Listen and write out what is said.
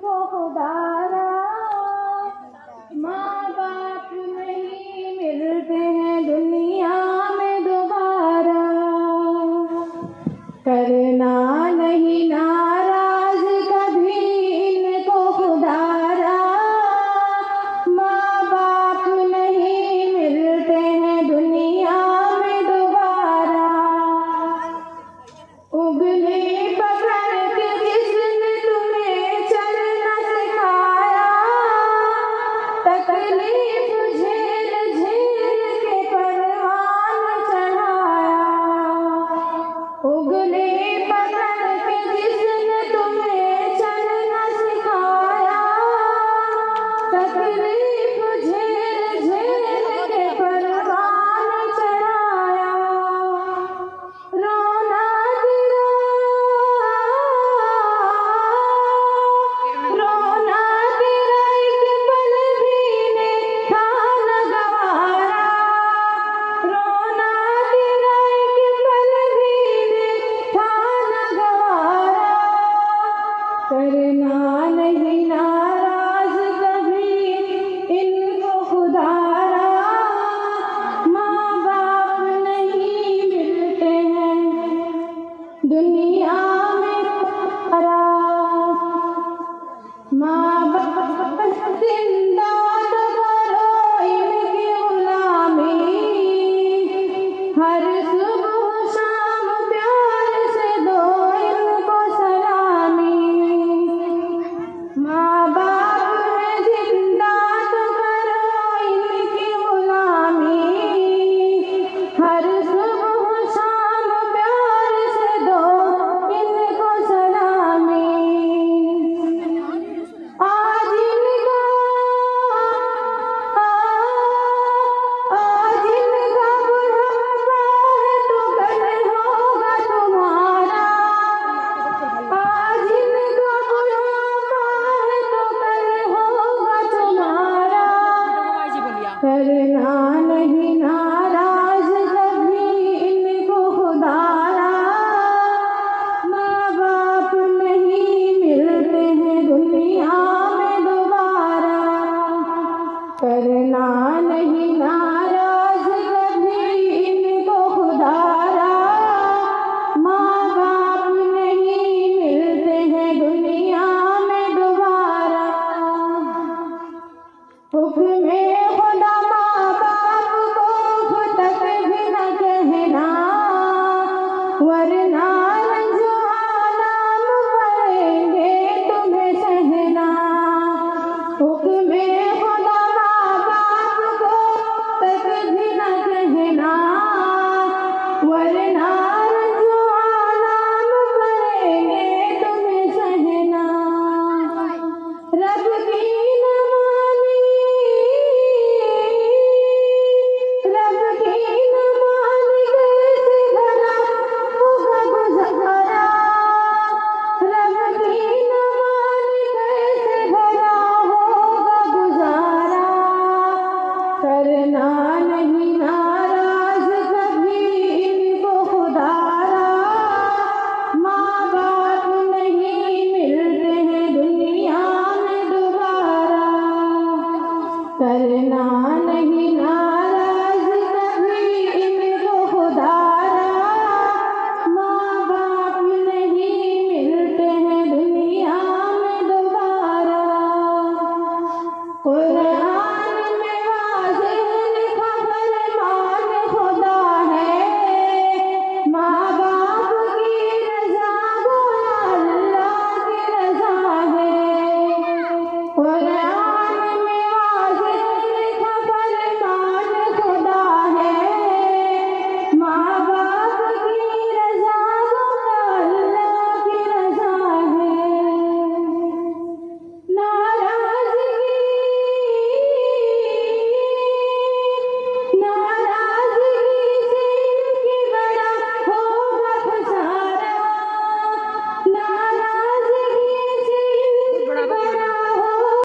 इनको खुदारा माँ बाप नहीं मिलते हैं दुनिया में दोबारा। करना नहीं नाराज कभी इनको खुदारा माँ बाप नहीं मिलते हैं दुनिया में दोबारा। उगली पकड़ के जिसने तुम्हें चलना सिखाया तकलीफ झेल झेल के परवान चढ़ाया। उगली पकड़ के जिसने तुम्हें चलना सिखाया तकलीफ झेल झेल के परवान चढ़ाया। रोना तेरा एक पल भी ने था न गवारा। रोना तेरा एक पल भी ने था न गवारा। करना नहीं नाराज कभी इनको खुदारा माँ बाप नहीं मिलते हैं दुनिया में दोबारा। माँ बाप जिंदा तो करो इनकी गुलामी हर सुबह शाम प्यार से दो इनको सलामी। माँ बाप है जिंदा तो करो इनकी गुलामी हर सुबह शाम प्यार से दो इनको सलामी। आज इनका बुढ़ापा है तो कल होगा तुम्हारा। आज इनका बुढ़ापा है तो कल होगा तुम्हारा। करना नहीं नाराज कभी इनको खुदारा माँ बाप नहीं मिलते हैं दुनिया में दोबारा। करना नहीं नाराज कभी इनको खुदारा माँ बाप नहीं मिलते हैं दुनिया में दोबारा। हुक्म खुदा माँ बाप को उफ तक भी न कहना वरना रंजो आलाम पड़ेंगे तुम्हें सहना। हुक्म खुदा माँ बाप को तक भी न कहना वरना रंजो आलाम पड़ेंगे तुम्हें सहना। रब की न मानी कैसे भला होगा गुजारा। रब की न मानी कैसे भला होगा गुजारा। करना नहीं नाराज कभी इनको खुदारा माँ बाप नहीं मिलते हैं दुनिया में दोबारा। करना नहीं नाराज कभी इनको खुदारा माँ बाप नहीं मिलते हैं दुनिया में दोबारा।